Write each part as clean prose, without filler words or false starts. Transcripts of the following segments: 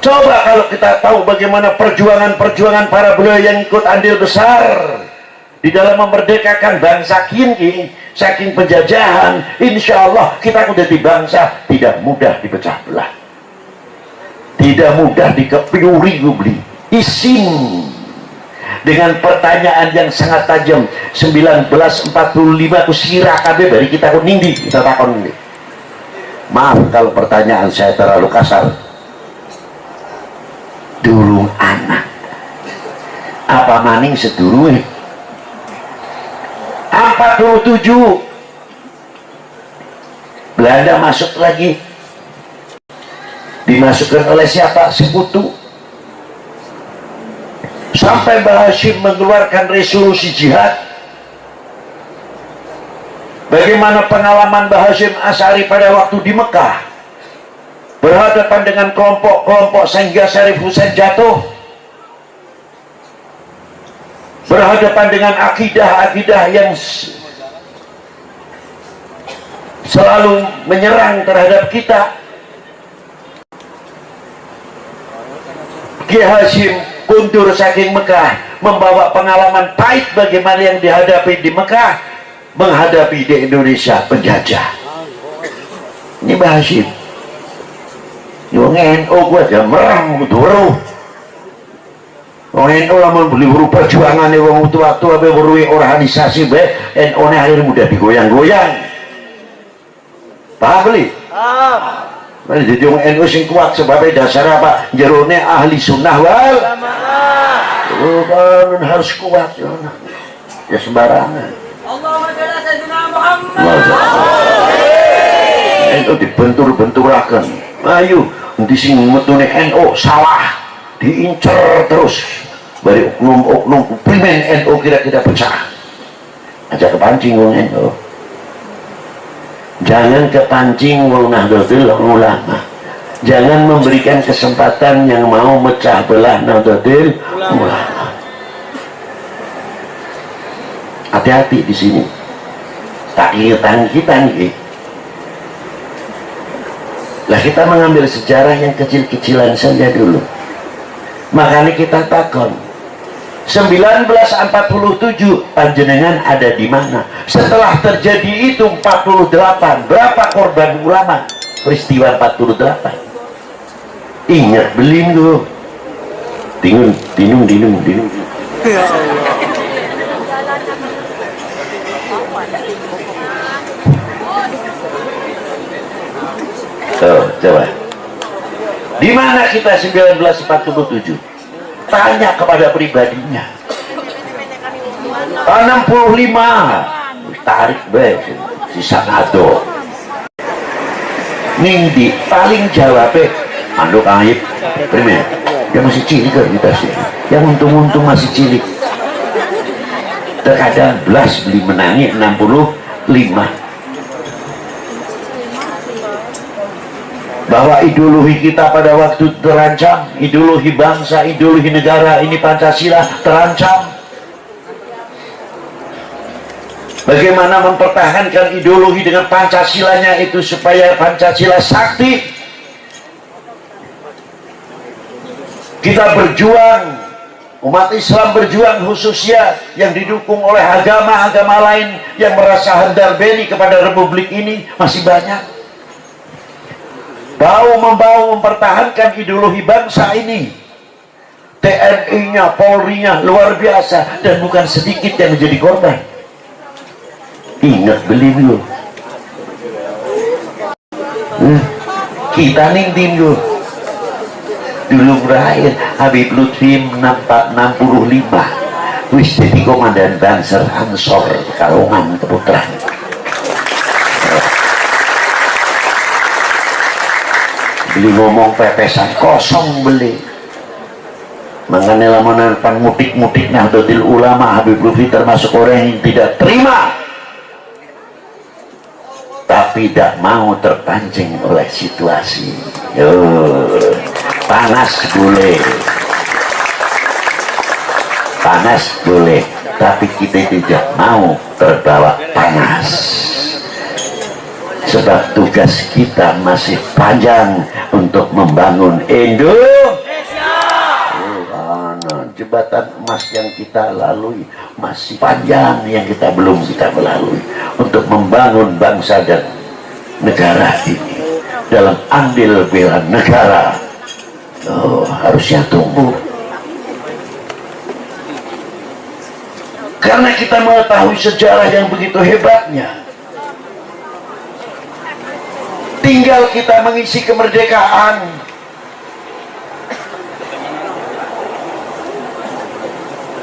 Coba kalau kita tahu bagaimana perjuangan-perjuangan para beliau yang ikut andil besar di dalam memerdekakan bangsa kini saking penjajahan, insya Allah kita menjadi bangsa tidak mudah dipecah belah, tidak mudah dikepiuri isin dengan pertanyaan yang sangat tajam. 1945 ku sirah kabeh bari kita ku nindi, kita takon ini. Maaf kalau pertanyaan saya terlalu kasar. Durung anak apa maning sedurunge 47 Belanda masuk lagi, dimasukkan oleh siapa? Sekutu. Sampai Mbah Hashim mengeluarkan resolusi jihad. Bagaimana pengalaman Mbah Hashim Asy'ari pada waktu di Mekah berhadapan dengan kelompok-kelompok sehingga Syarif Husain jatuh, berhadapan dengan akidah-akidah yang selalu menyerang terhadap kita. Ki Hashim kundur saking Mekah membawa pengalaman pahit bagaimana yang dihadapi di Mekah menghadapi di Indonesia penjajah. Ini Mbah Hashim wong NU gua aja merem kudu weruh. Wong NU lamun beli weruh perjuangane wong tua-tua be weruh organisasi be NU ne akhir mudah digoyang-goyang. Paham beli? Paham. Jadi wong NU sing kuat sebabnya dasar apa? Jerone ahli sunnah wal jamaah. Harus kuat ya sembarangan. Allahumma shalli ala sayyidina Muhammad. NU dibentur-benturaken. Ayo nanti sing metune NU salah diincer terus dari oknum-oknum primen NU kira-kira pecah aja kepancing wong NU. Jangan kepancing wong Nahdlatul Ulama, jangan memberikan kesempatan yang mau mecah belah Nahdlatul Ulama. Hati-hati di sini. Tak ingetan kita nih. Lah kita mengambil sejarah yang kecil-kecilan saja dulu. Makanya kita takon 1947 panjenengan ada di mana? Setelah terjadi itu 48 berapa korban ulama peristiwa 48? Ingat belin tuh. Tinung. Coba di mana kita 1947? Tanya kepada pribadinya. 65 tarik baik sisa ado nindi paling jawabnya anduk aib primer dia masih cilik kan kita sih yang untung-untung masih cilik terkadang belas beli menangi 65 bahwa ideologi kita pada waktu terancam, ideologi bangsa, ideologi negara ini Pancasila terancam. Bagaimana mempertahankan ideologi dengan Pancasilanya itu supaya Pancasila sakti. Kita berjuang, umat Islam berjuang khususnya yang didukung oleh agama-agama lain yang merasa handal beni kepada republik ini masih banyak. Bau-membau mempertahankan ideologi bangsa ini. TNI-nya, Polri-nya luar biasa dan bukan sedikit yang menjadi korban. Ingat beliau. Kita ningtin yuk. Dulu berakhir Habib Lutfi 65 wis jadi komandan Banser Ansor Kalongan Keputran. Beli ngomong pepesan kosong beli mengenai lamunan pan mutik-mutik Nahdlatul Ulama Habib Lutfi termasuk orang yang tidak terima tapi tidak mau terpancing oleh situasi. Panas boleh tapi kita tidak mau terbawa panas sebab tugas kita masih panjang untuk membangun Indonesia. yang kita lalui, masih panjang yang kita belum kita melalui untuk membangun bangsa dan negara ini dalam andil bela negara. Harusnya tumbuh, karena kita mengetahui sejarah yang begitu hebatnya. Tinggal kita mengisi kemerdekaan.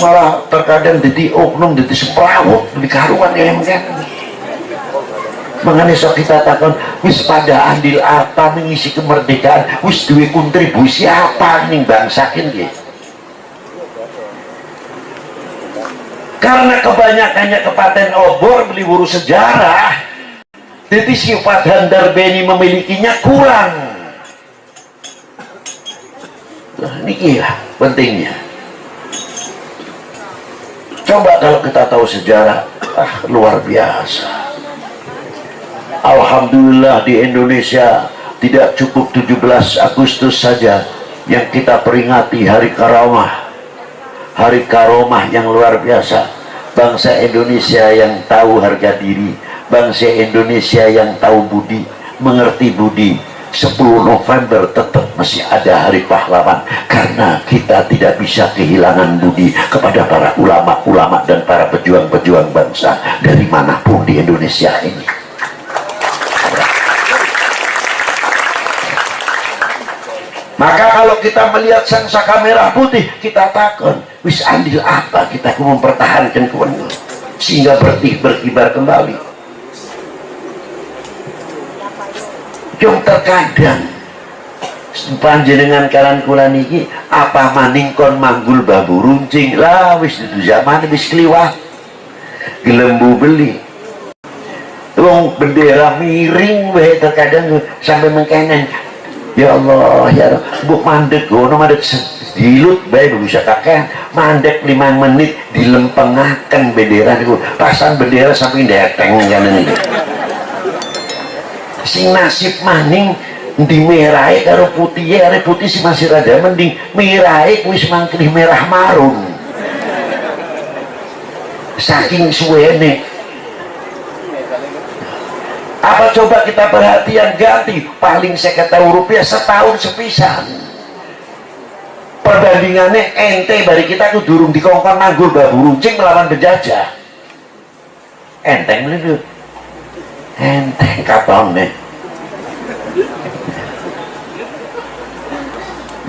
Malah terkadang jadi oknum, jadi seperawut, di karuan yang kan. Mengenai sok kita takon, wis pada andil apa mengisi kemerdekaan, wis duwe kontribusi apa nih bangsa ini. Karena kebanyakannya kepaten obor beli buru sejarah, jadi sifat handar beni memilikinya kurang. Nah, ini lah pentingnya. Coba kalau kita tahu sejarah, luar biasa. Alhamdulillah di Indonesia tidak cukup 17 Agustus saja yang kita peringati hari karomah. Hari karomah yang luar biasa. Bangsa Indonesia yang tahu harga diri, bangsa Indonesia yang tahu budi, mengerti budi. 10 November tetap masih ada hari pahlawan, karena kita tidak bisa kehilangan budi kepada para ulama-ulama dan para pejuang-pejuang bangsa dari manapun di Indonesia ini. Maka kalau kita melihat sang saka merah putih, kita takon, wis andil apa kita mempertahankan kewenangan sehingga berkibar kembali. Yang terkadang panjenengan kalan kula niki apa maning kon manggul babu runcing lah, wis itu zaman wis kliwat gelembu beli wong bendera miring wae terkadang sampai mengkenen. Ya Allah, ya Allah, bu mandek gono mandek dilut bae bisa kakek mandek 5 menit dilempengaken bendera niku, pasang bendera sampai ndeteng kan ini. Sing nasib maning di merahe karo putih, are putih si masih rada mending, merahe kuwi semangkri merah marun. Saking suwene. Apa coba kita perhatian ganti paling 50.000 rupiah setahun sepisan. Perbandingannya ente bari kita ku durung dikongkon nganggur babu runcing melawan penjajah. Enteng itu. Enteng kapan nih.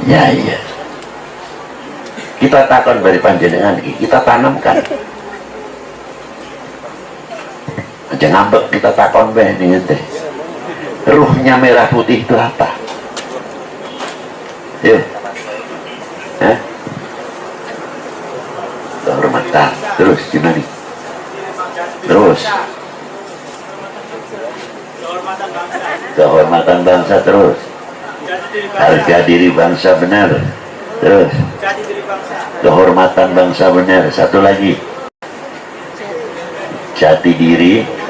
Ya iya. Kita takon bari panjenengan kita tanamkan. Aja ngambek kita takon be nih ente. Ruhnya merah putih itu apa? Yuk. Kehormatan. Terus gimana? Terus. Kehormatan bangsa terus. Harga diri bangsa benar. Terus. Kehormatan bangsa benar. Satu lagi. Jati diri.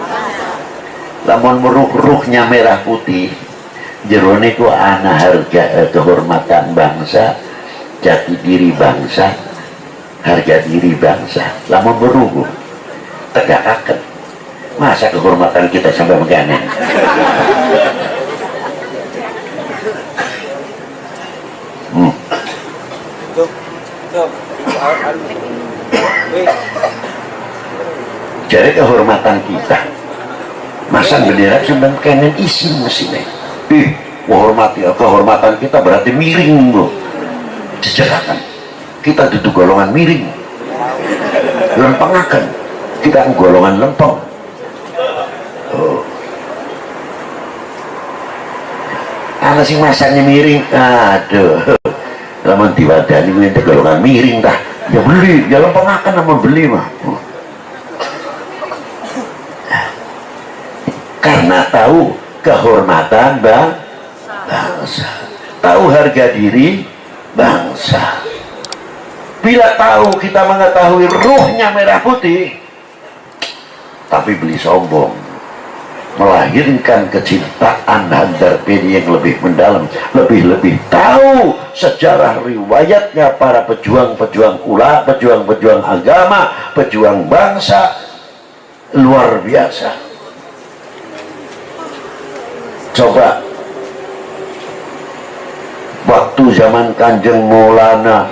Lamun ruhnya merah putih, jerone ku ana harga kehormatan bangsa, jati diri bangsa, harga diri bangsa. Lamun beruhu tegakaken, masa kehormatan kita sampai megane. Jadi kehormatan kita masang bendera sudah kenen isi mesinnya. Kehormatan kita berarti miring loh. Jejerakan kita duduk golongan miring, lempengakan kita golongan lempeng. Anak sing masangnya miring, aduh, lamun diwadani kuwi ente golongan miring dah. Ya beli, ya lempengakan sama beli mah. Karena tahu kehormatan bangsa, tahu harga diri bangsa. Bila tahu kita mengetahui ruhnya merah putih, tapi beli sombong, melahirkan kecintaan antar bini yang lebih mendalam, lebih tahu sejarah riwayatnya para pejuang-pejuang pejuang-pejuang agama, pejuang bangsa, luar biasa. Coba waktu zaman Kanjeng Maulana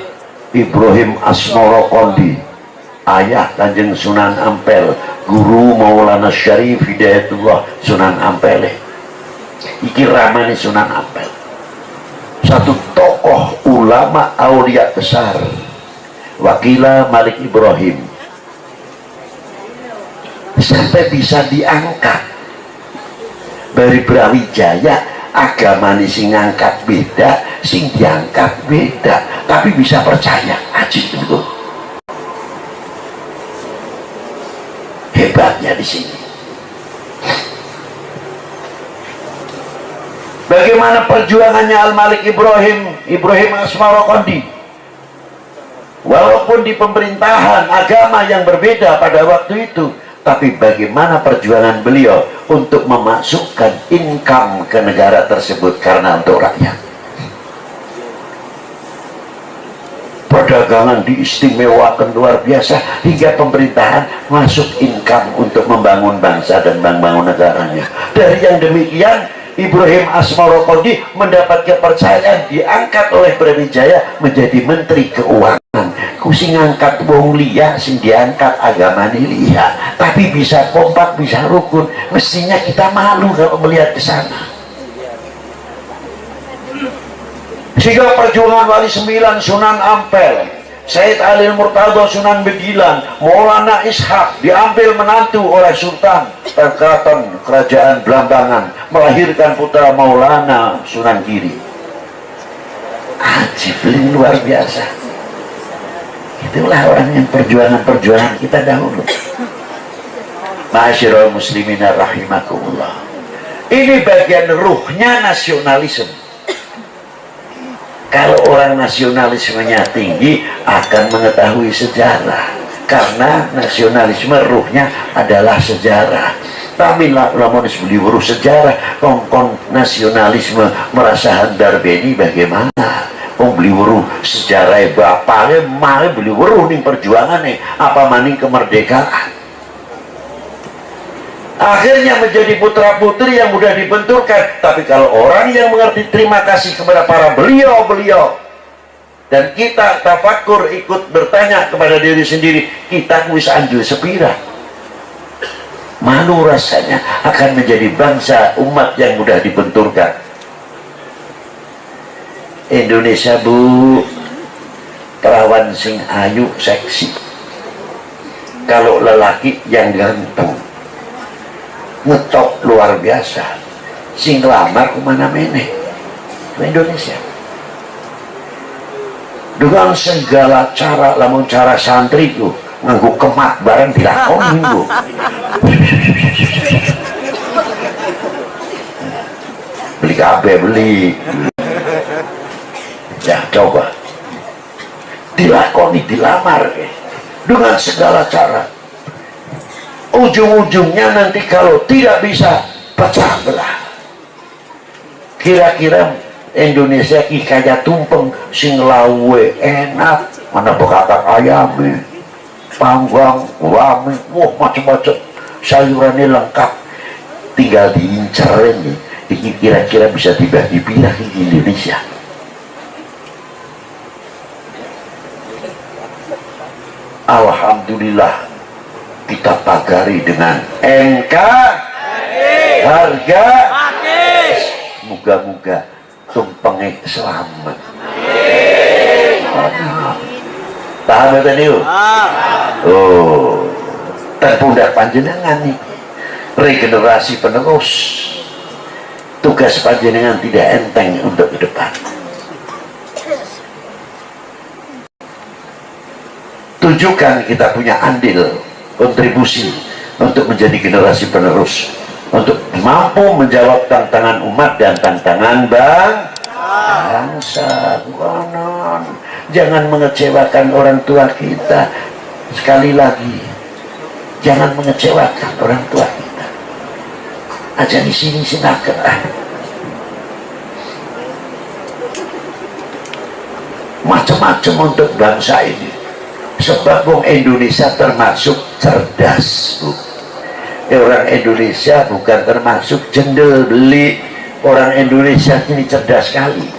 Ibrahim Asmoro Kondi, ayah Kanjeng Sunan Ampel, guru Maulana Syarif Hidayatullah Sunan Ampel, iki ramani Sunan Ampel, satu tokoh ulama aulia besar, Wakila Malik Ibrahim, sampai bisa diangkat dari Brawijaya. Agama ini sing ngangkat beda, sing diangkat beda, tapi bisa percaya aja itu. Hebatnya di sini. Bagaimana perjuangannya Al-Malik Ibrahim Asmara Kondi? Walaupun di pemerintahan agama yang berbeda pada waktu itu, tapi bagaimana perjuangan beliau untuk memasukkan income ke negara tersebut karena untuk rakyat. Perdagangan diistimewakan luar biasa hingga pemerintahan masuk income untuk membangun bangsa dan membangun negaranya. Dari yang demikian, Ibrahim Asmara Kondi mendapat kepercayaan, diangkat oleh Brawijaya menjadi Menteri Keuangan. Kusi ngangkat wong liya, sing diangkat agama liya, tapi bisa kompak, bisa rukun. Mestinya kita malu kalau melihat ke sana. Sehingga perjuangan Wali Sembilan Sunan Ampel, Said Ali Murtado Sunan Bedilan, Maulana Ishak diambil menantu oleh Sultan Keraton Kerajaan Blambangan, melahirkan putra Maulana Sunan Giri. Ajib, luar biasa. Itulah orang yang perjuangan kita dahulu. Ma'asyiral muslimin rahimakumullah. Ini bagian ruhnya nasionalisme. Kalau orang nasionalismenya tinggi akan mengetahui sejarah, karena nasionalisme ruhnya adalah sejarah. Kami lamonis beli urus sejarah, kongkong nasionalisme merasa handar beni bagaimana? Beli wuruh sejarah bapaknya mari beli wuruh nih perjuangan nih apa maning kemerdekaan. Akhirnya menjadi putra putri yang mudah dibenturkan. Tapi kalau orang yang mengerti terima kasih kepada para beliau dan kita tafakur ikut bertanya kepada diri sendiri, kita wis anjur sepira, malu rasanya akan menjadi bangsa umat yang mudah dibenturkan. Indonesia bu, perawan sing ayu seksi, kalau lelaki yang ganteng ngetop luar biasa, sing lamar kemana meneh ke Indonesia dengan segala cara, lamun cara santri tuh nganggo kemat bareng dilakoni bu. Beli kabeh beli. Ya coba dilakoni, dilamar dengan segala cara, ujung-ujungnya nanti kalau tidak bisa pecah belah. Kira-kira Indonesia ki kaya tumpeng sing lawe enak, mana bekakak ayam, panggang, wami, wah macam-macam sayurannya lengkap, tinggal diincar ini. Kira-kira bisa dibagi pindah di Indonesia. Alhamdulillah kita pagari dengan NK harga moga-moga tumpengnya selamat. Paham ya tadi? Oh, terpundak panjenengan nih regenerasi penerus, tugas panjenengan tidak enteng untuk ke depan. Tunjukkan kita punya andil, kontribusi untuk menjadi generasi penerus, untuk mampu menjawab tantangan umat dan tantangan bangsa. Jangan mengecewakan orang tua kita. Sekali lagi, jangan mengecewakan orang tua kita. aja di sini sinakan macam-macam untuk bangsa ini. Sebab wong Indonesia termasuk cerdas, Bu. Orang Indonesia bukan termasuk jendel beli. Orang Indonesia ini cerdas sekali.